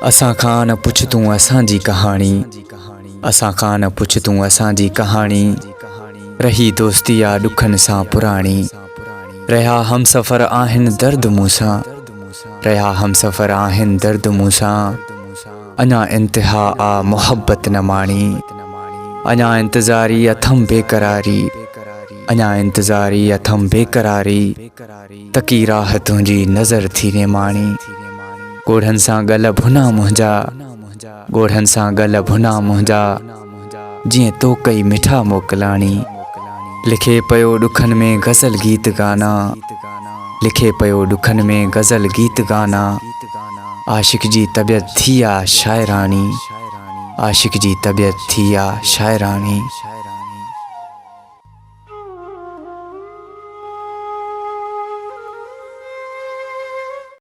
असां खां न पुछ तूं असांजी कहाणी, असां खां न पुछ तूं असांजी कहाणी। रही दोस्ती आ ॾुखनि सां पुराणी, रहिया हमसफ़र आहिनि दर्द मूंसां, रहिया हमसफ़र आहिनि दर्द मूंसां। अञा इंतिहा आ मोहब्बत न माणी, अञा इंतज़ारी अथम बेकरारी, अञा इंतज़ारी अथम बेकरारी। तकी राह तुंहिंजी नज़र थी निमाणी, ॻोढ़नि सां ॻल भुना मुंहिंजा, ॻोढ़नि सां ॻल भुना मुंहिंजा। जीअं तो कई मिठा मोकिलाणी, लिखे पियो ॾुखनि में गज़ल गीत गाना, लिखे पियो ॾुखनि में गज़ल गीत गाना। आशिक़ जी तबियत थी आ शाइरानी, आशिक़ जी तबियत थी आ शाइरानी।